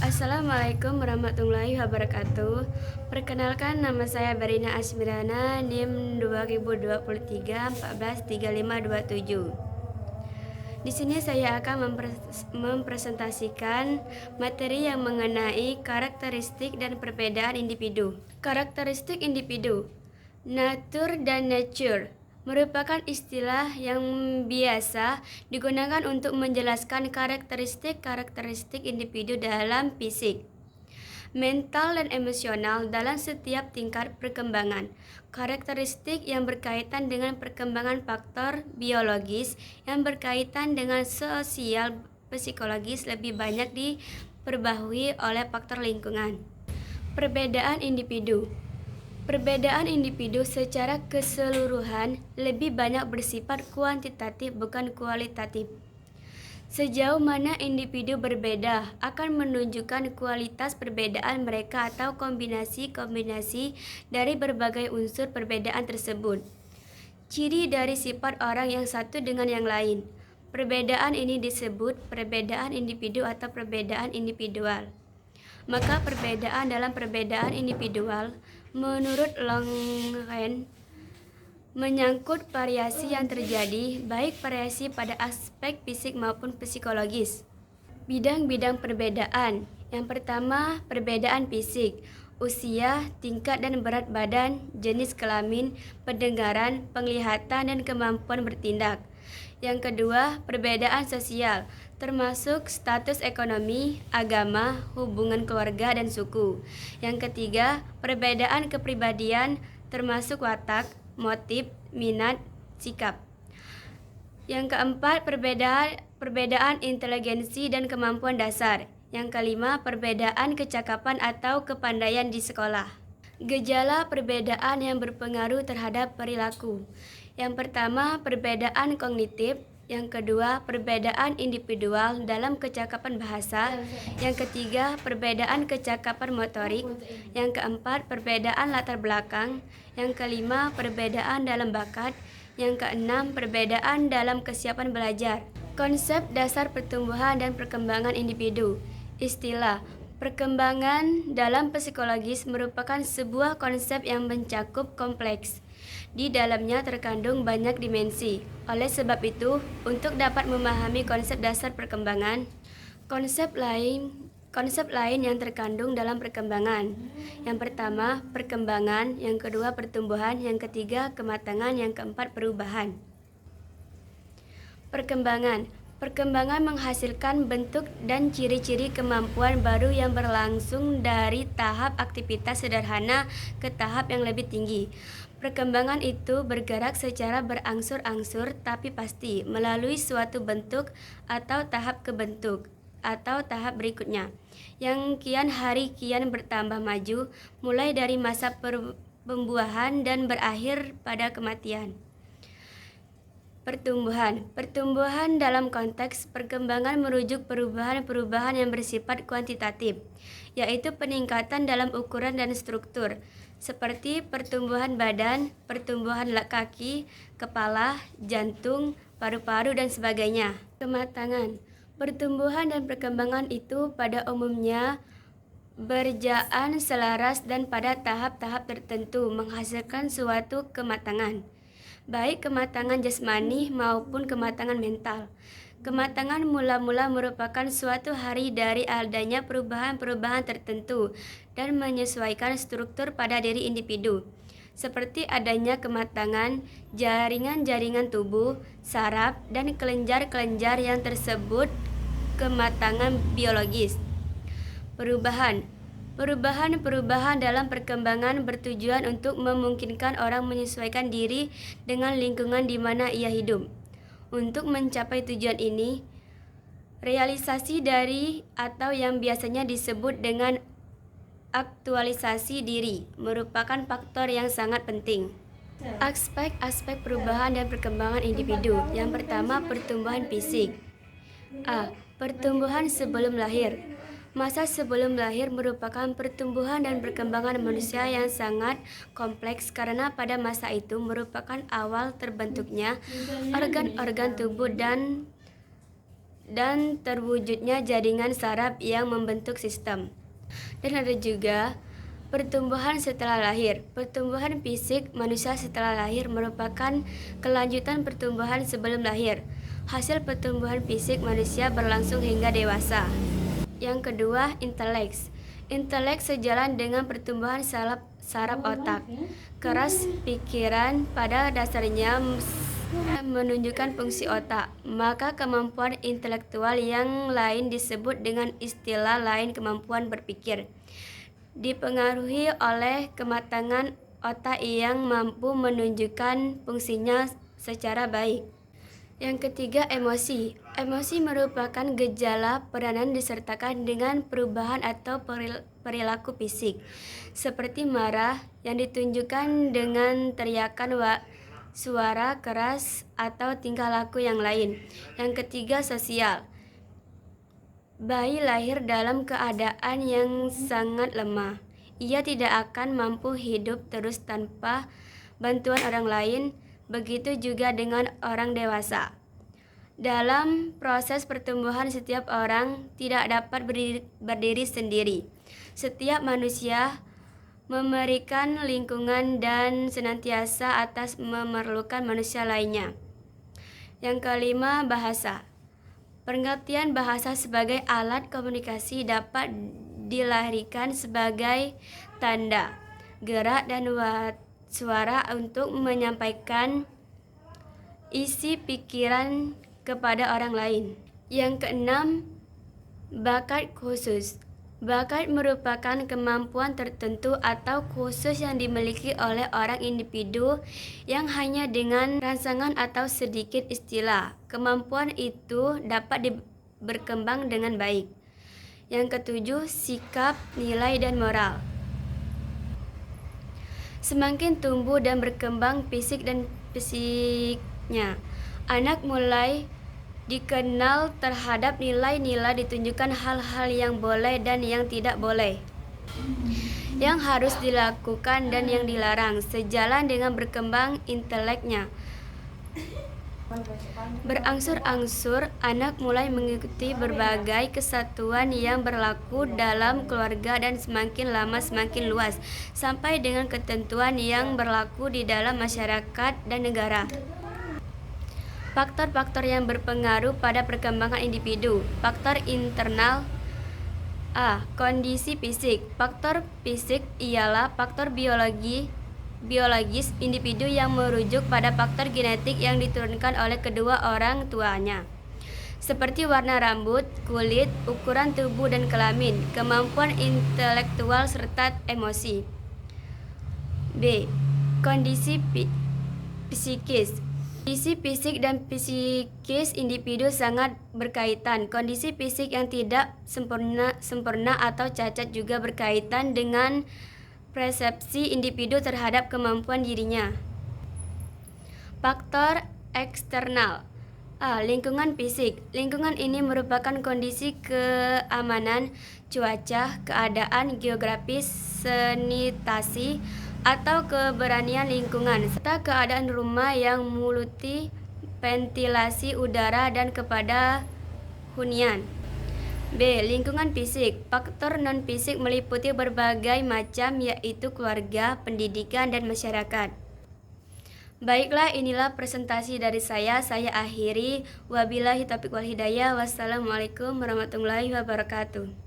Assalamualaikum warahmatullahi wabarakatuh. Perkenalkan, nama saya Barina Asmirana, NIM 2023 143527. Di sini saya akan mempresentasikan materi yang mengenai karakteristik dan perbedaan individu. Karakteristik individu, nature dan nature merupakan istilah yang biasa digunakan untuk menjelaskan karakteristik individu dalam fisik, mental, dan emosional dalam setiap tingkat perkembangan. Karakteristik yang berkaitan dengan perkembangan faktor biologis yang berkaitan dengan sosial psikologis lebih banyak diperbaharui oleh faktor lingkungan. Perbedaan individu. Perbedaan individu secara keseluruhan lebih banyak bersifat kuantitatif bukan kualitatif. Sejauh mana individu berbeda akan menunjukkan kualitas perbedaan mereka atau kombinasi-kombinasi dari berbagai unsur perbedaan tersebut. Ciri dari sifat orang yang satu dengan yang lain. Perbedaan ini disebut perbedaan individu atau perbedaan individual. Maka perbedaan dalam perbedaan individual menurut Longren menyangkut variasi yang terjadi, baik variasi pada aspek fisik maupun psikologis. Bidang-bidang perbedaan. Yang pertama, perbedaan fisik, usia, tingkat dan berat badan, jenis kelamin, pendengaran, penglihatan, dan kemampuan bertindak. Yang kedua, perbedaan sosial, termasuk status ekonomi, agama, hubungan keluarga, dan suku. Yang ketiga, perbedaan kepribadian, termasuk watak, motif, minat, sikap. Yang keempat, perbedaan inteligensi dan kemampuan dasar. Yang kelima, perbedaan kecakapan atau kepandaian di sekolah. Gejala perbedaan yang berpengaruh terhadap perilaku. Yang pertama, perbedaan kognitif. Yang kedua, perbedaan individual dalam kecakapan bahasa. Yang ketiga, perbedaan kecakapan motorik. Yang keempat, perbedaan latar belakang. Yang kelima, perbedaan dalam bakat. Yang keenam, perbedaan dalam kesiapan belajar. Konsep dasar pertumbuhan dan perkembangan individu. Istilah perkembangan dalam psikologis merupakan sebuah konsep yang mencakup kompleks. Di dalamnya terkandung banyak dimensi. Oleh sebab itu, untuk dapat memahami konsep dasar perkembangan, konsep lain yang terkandung dalam perkembangan. Yang pertama, perkembangan. Yang kedua, pertumbuhan. Yang ketiga, kematangan. Yang keempat, perubahan. Perkembangan menghasilkan bentuk dan ciri-ciri kemampuan baru yang berlangsung dari tahap aktivitas sederhana ke tahap yang lebih tinggi. Perkembangan itu bergerak secara berangsur-angsur tapi pasti melalui suatu bentuk atau tahap ke bentuk atau tahap berikutnya, yang kian hari kian bertambah maju, mulai dari masa pembuahan dan berakhir pada kematian. Pertumbuhan dalam konteks perkembangan merujuk perubahan yang bersifat kuantitatif, yaitu peningkatan dalam ukuran dan struktur, seperti pertumbuhan badan, pertumbuhan kaki, kepala, jantung, paru-paru, dan sebagainya. Kematangan. Pertumbuhan dan perkembangan itu pada umumnya berjalan selaras dan pada tahap-tahap tertentu menghasilkan suatu kematangan, baik kematangan jasmani maupun kematangan mental. Kematangan mula-mula merupakan suatu hari dari adanya perubahan-perubahan tertentu dan menyesuaikan struktur pada diri individu, seperti adanya kematangan jaringan-jaringan tubuh, saraf, dan kelenjar-kelenjar yang tersebut kematangan biologis. Perubahan dalam perkembangan bertujuan untuk memungkinkan orang menyesuaikan diri dengan lingkungan di mana ia hidup. Untuk mencapai tujuan ini, realisasi dari atau yang biasanya disebut dengan aktualisasi diri merupakan faktor yang sangat penting. Aspek-aspek perubahan dan perkembangan individu. Yang pertama, pertumbuhan fisik. A. Pertumbuhan sebelum lahir. Masa sebelum lahir merupakan pertumbuhan dan perkembangan manusia yang sangat kompleks karena pada masa itu merupakan awal terbentuknya organ-organ tubuh dan dan terwujudnya jaringan saraf yang membentuk sistem. Dan ada juga pertumbuhan setelah lahir. Pertumbuhan fisik manusia setelah lahir merupakan kelanjutan pertumbuhan sebelum lahir. Hasil pertumbuhan fisik manusia berlangsung hingga dewasa. Yang kedua, intelek. Intelek sejalan dengan pertumbuhan saraf otak. Keras pikiran pada dasarnya menunjukkan fungsi otak, maka kemampuan intelektual yang lain disebut dengan istilah lain kemampuan berpikir. Dipengaruhi oleh kematangan otak yang mampu menunjukkan fungsinya secara baik. Yang ketiga, emosi. Emosi merupakan gejala peranan disertakan dengan perubahan atau perilaku fisik, seperti marah yang ditunjukkan dengan teriakan, suara keras, atau tingkah laku yang lain. Yang ketiga, sosial. Bayi lahir dalam keadaan yang sangat lemah. Ia tidak akan mampu hidup terus tanpa bantuan orang lain. Begitu juga dengan orang dewasa. Dalam proses pertumbuhan, setiap orang tidak dapat berdiri sendiri. Setiap manusia memberikan lingkungan dan senantiasa atas memerlukan manusia lainnya. Yang kelima, bahasa. Pengertian bahasa sebagai alat komunikasi dapat dilahirkan sebagai tanda, gerak, dan suara untuk menyampaikan isi pikiran kepada orang lain. Yang keenam, bakat khusus. Bakat merupakan kemampuan tertentu atau khusus yang dimiliki oleh orang individu yang hanya dengan rangsangan atau sedikit istilah. Kemampuan itu dapat berkembang dengan baik. Yang ketujuh, sikap, nilai, dan moral. Semakin tumbuh dan berkembang fisik dan psiknya, anak mulai dikenal terhadap nilai-nilai, ditunjukkan hal-hal yang boleh dan yang tidak boleh, yang harus dilakukan dan yang dilarang. Sejalan dengan berkembang inteleknya, berangsur-angsur anak mulai mengikuti berbagai kesatuan yang berlaku dalam keluarga dan semakin lama semakin luas, sampai dengan ketentuan yang berlaku di dalam masyarakat dan negara. Faktor-faktor yang berpengaruh pada perkembangan individu. Faktor internal. A. Kondisi fisik. Faktor fisik ialah faktor biologis individu yang merujuk pada faktor genetik yang diturunkan oleh kedua orang tuanya, seperti warna rambut, kulit, ukuran tubuh dan kelamin, kemampuan intelektual serta emosi. B. Kondisi psikis. Kondisi fisik dan psikis individu sangat berkaitan. Kondisi fisik yang tidak sempurna atau cacat juga berkaitan dengan persepsi individu terhadap kemampuan dirinya. Faktor eksternal. A. Lingkungan fisik. Lingkungan ini merupakan kondisi keamanan, cuaca, keadaan geografis, sanitasi, atau keberanian lingkungan, serta keadaan rumah yang meliputi ventilasi udara dan kepada hunian. B. Lingkungan fisik. Faktor non-fisik meliputi berbagai macam, yaitu keluarga, pendidikan, dan masyarakat. Baiklah, inilah presentasi dari saya akhiri. Wabillahi taufiq wal hidayah. Wassalamualaikum warahmatullahi wabarakatuh.